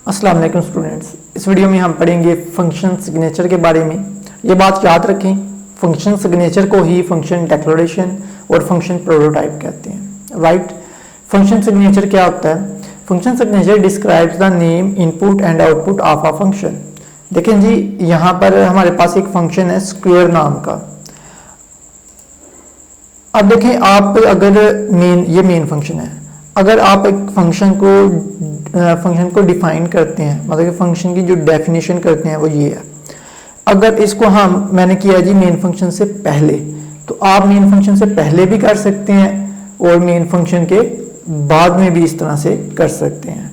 अस्सलाम वालेकुम स्टूडेंट्स, इस वीडियो में हम पढ़ेंगे फंक्शन सिग्नेचर के बारे में। ये बात याद रखें, फंक्शन सिग्नेचर को ही फंक्शन डेक्लेरेशन और फंक्शन प्रोटोटाइप कहते हैं। राइट। फंक्शन सिग्नेचर क्या होता है? Function signature describes the name, input and output of a function. देखें जी, यहाँ पर हमारे पास एक फंक्शन है स्क्वायर नाम का। अब देखें, आप अगर ये मेन फंक्शन है, अगर आप एक फंक्शन को डिफाइन करते हैं, मतलब कि फंक्शन की जो डेफिनेशन करते हैं वो ये है। अगर इसको मैंने किया जी मेन फंक्शन से पहले, तो आप मेन फंक्शन से पहले भी कर सकते हैं और मेन फंक्शन के बाद में भी इस तरह से कर सकते हैं।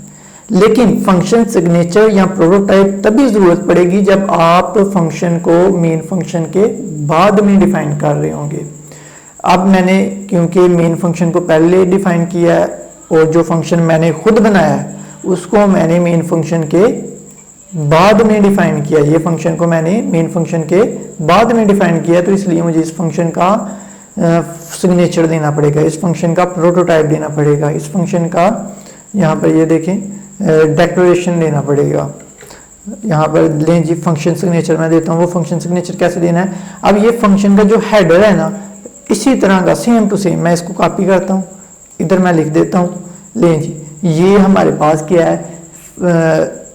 लेकिन फंक्शन सिग्नेचर या प्रोटोटाइप तभी जरूरत पड़ेगी जब आप फंक्शन को मेन फंक्शन के बाद में डिफाइन कर रहे होंगे। अब मैंने क्योंकि मेन फंक्शन को पहले डिफाइन किया है और जो फंक्शन मैंने खुद बनाया है उसको मैंने मेन फंक्शन के बाद में डिफाइन किया, ये फंक्शन को मैंने मेन फंक्शन के बाद में डिफाइन किया, तो इसलिए मुझे इस फंक्शन का सिग्नेचर देना पड़ेगा, इस फंक्शन का प्रोटोटाइप देना पड़ेगा, इस फंक्शन का यहाँ पर ये देखें डेक्लेरेशन देना पड़ेगा। यहाँ पर लें जी फंक्शन सिग्नेचर मैं देता हूँ। वो फंक्शन सिग्नेचर कैसे देना है? अब ये फंक्शन का जो हेडर है ना, इसी तरह का सेम टू सेम मैं इसको कॉपी करता हूँ, इधर मैं लिख देता हूँ। लें जी, ये हमारे पास क्या है?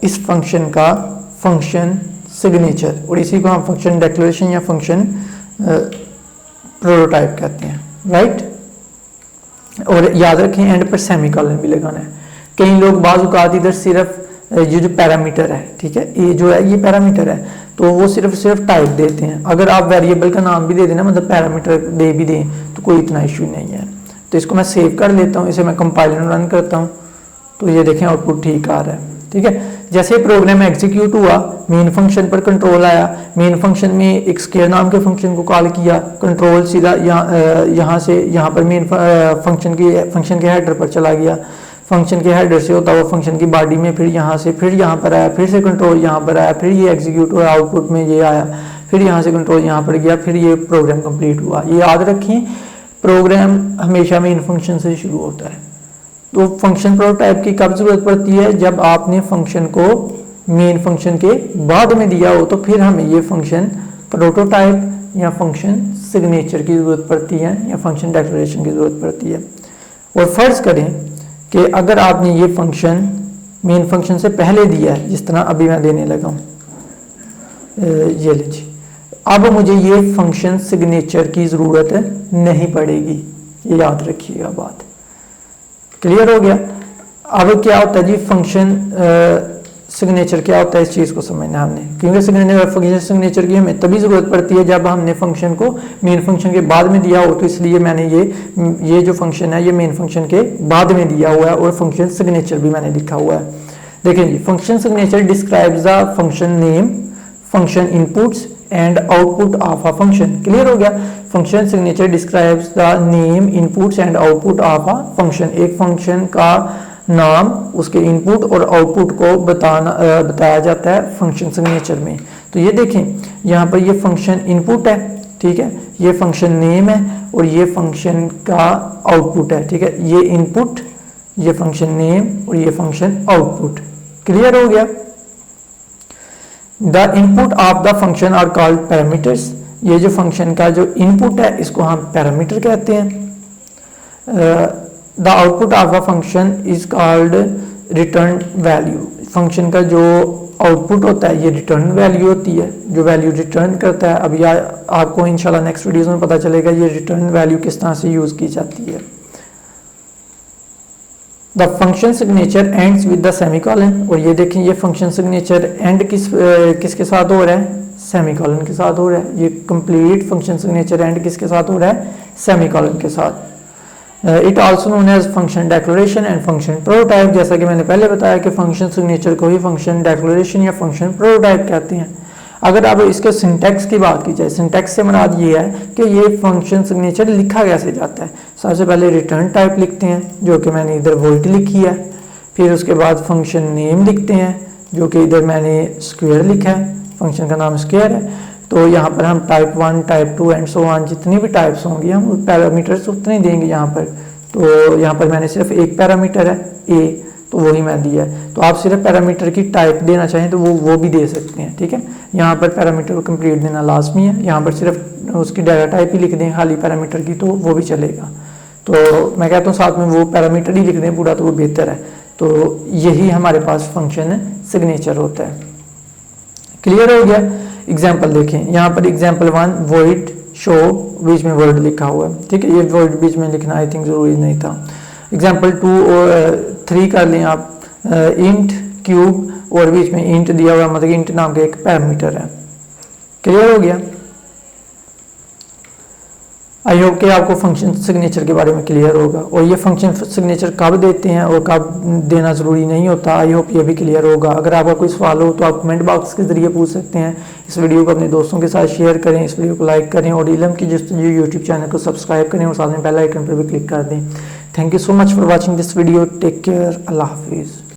इस फंक्शन का फंक्शन सिग्नेचर, और इसी को हम फंक्शन डेक्लेरेशन या फंक्शन प्रोटोटाइप कहते हैं। राइट। और याद रखें एंड पर सेमीकोलन भी लगाना है। कई लोग बाज़ औक़ात इधर सिर्फ ये जो पैरामीटर है, ठीक है, ये जो है ये पैरामीटर है, तो वो सिर्फ टाइप देते हैं। अगर आप वेरिएबल का नाम भी दे देना, मतलब पैरामीटर दे भी दें, तो कोई इतना इशू नहीं है। तो इसको मैं सेव कर लेता हूँ, इसे मैं कंपाइलर रन करता हूँ, तो ये देखें आउटपुट ठीक आ रहा है। ठीक है, जैसे प्रोग्राम एग्जीक्यूट हुआ, मेन फंक्शन पर कंट्रोल आया, मेन फंक्शन में एक स्क्वायर नाम के फंक्शन को कॉल किया, कंट्रोल सीधा यहाँ से यहाँ पर मेन फंक्शन के हेडर पर चला गया, फंक्शन के हेडर से होता हुआ फंक्शन की बॉडी में, फिर यहाँ से फिर यहाँ पर आया, फिर से कंट्रोल यहाँ पर आया, फिर ये एग्जीक्यूट हुआ, आउटपुट में ये आया, फिर यहाँ से कंट्रोल यहाँ पर गया, फिर ये प्रोग्राम कंप्लीट हुआ। ये याद रखें, प्रोग्राम हमेशा मेन फंक्शन से शुरू होता है। तो फंक्शन प्रोटोटाइप की कब जरूरत पड़ती है? जब आपने फंक्शन को मेन फंक्शन के बाद में दिया हो, तो फिर हमें ये फंक्शन प्रोटोटाइप या फंक्शन सिग्नेचर की जरूरत पड़ती है या फंक्शन डेक्लेरेशन की जरूरत पड़ती है। और फर्ज करें कि अगर आपने ये फंक्शन मेन फंक्शन से पहले दिया है, जिस तरह अभी मैं देने लगा हूँ, ये लीजिए, अब मुझे ये फंक्शन सिग्नेचर की जरूरत नहीं पड़ेगी। ये याद रखिएगा बात। क्लियर हो गया? अब क्या होता है जी फंक्शन सिग्नेचर क्या होता है, इस चीज़ को समझना हमने, क्योंकि फंक्शन सिग्नेचर की हमें तभी ज़रूरत पड़ती है जब हमने फंक्शन को मेन फंक्शन के बाद में दिया हो, तो इसलिए मैंने ये जो फंक्शन है ये मेन फंक्शन के बाद में दिया हुआ है और फंक्शन सिग्नेचर भी मैंने लिखा हुआ है। देखें जी, function signature describes the function name, function inputs and output of a function. Clear हो गया? Function signature describes the name, inputs and output of a function. एक फंक्शन का नाम, उसके इनपुट और आउटपुट को बताया जाता है फंक्शन सिग्नेचर में। तो ये देखें, यहाँ पर ये फंक्शन इनपुट है, ठीक है, ये फंक्शन नेम है और ये फंक्शन का आउटपुट है। ठीक है, ये इनपुट, ये फंक्शन नेम और ये फंक्शन आउटपुट। क्लियर हो गया? The input of the function are called parameters. ये जो फंक्शन का जो इनपुट है इसको हम पैरामीटर कहते हैं। The output of a function is called return value. Function का जो आउटपुट होता है ये रिटर्न वैल्यू होती है, जो वैल्यू रिटर्न करता है। अब आपको इंशाल्लाह नेक्स्ट वीडियोस में पता चलेगा ये रिटर्न वैल्यू किस तरह से यूज की जाती है। The function signature ends with the semicolon. और ये देखें, ये फंक्शन सिग्नेचर एंड किसके साथ हो रहा है? सेमीकोलन के साथ हो रहा है। ये कंप्लीट फंक्शन सिग्नेचर एंड किसके साथ हो रहा है? सेमीकोलन के साथ। It also known as function declaration and function prototype. जैसा कि मैंने पहले बताया कि फंक्शन सिग्नेचर को ही फंक्शन डेक्लेरेशन या फंक्शन प्रोटोटाइप कहते हैं। अगर अब इसके सिंटैक्स की बात की जाए, सिंटैक्स से मुराद ये है कि ये फंक्शन सिग्नेचर लिखा कैसे जाता है। सबसे पहले रिटर्न टाइप लिखते हैं, जो कि मैंने इधर वोइड लिखी है। फिर उसके बाद फंक्शन नेम लिखते हैं, जो कि इधर मैंने स्क्वायर लिखा है, फंक्शन का नाम स्क्वायर है। तो यहाँ पर हम type 1, type 2 and so on, जितनी भी टाइप्स होंगी हम पैरामीटर्स उतने देंगे यहाँ पर। तो यहाँ पर मैंने सिर्फ एक पैरामीटर है ए, तो वही मैंने दिया है। तो आप सिर्फ पैरामीटर की टाइप देना चाहें तो वो भी दे सकते हैं, ठीक है। यहाँ पर पैरामीटर को कंप्लीट देना लाजमी है, यहाँ पर सिर्फ उसकी डाटा टाइप ही लिख दें खाली पैरामीटर की तो वो भी चलेगा। तो मैं कहता हूँ साथ में वो पैरामीटर ही लिख दें पूरा तो वो बेहतर है। तो यही हमारे पास फंक्शन सिग्नेचर होता है। क्लियर हो गया। एग्जाम्पल देखें, यहाँ पर एग्जाम्पल 1 वॉइड शो बीच में वर्ड लिखा हुआ है, ठीक है। ये वर्ड बीच में लिखना आई थिंक जरूरी नहीं था। एग्जाम्पल 2 और 3 कर लें आप, इंट क्यूब और बीच में इंट दिया हुआ, मतलब इंट नाम का एक पैरामीटर है। क्लियर हो गया। आई होप कि आपको फंक्शन सिग्नेचर के बारे में क्लियर होगा, और ये फंक्शन सिग्नेचर कब देते हैं और कब देना ज़रूरी नहीं होता। आई होप ये भी क्लियर होगा। अगर आपका कोई सवाल हो तो आप कमेंट बॉक्स के ज़रिए पूछ सकते हैं। इस वीडियो को अपने दोस्तों के साथ शेयर करें, इस वीडियो को लाइक करें और इल्म की जस्तजू यूट्यूब चैनल को सब्सक्राइब करें और साथ में बेल आइकन पर भी क्लिक कर दें। Thank you so much for watching this video. Take care. अल्लाह हाफिज़।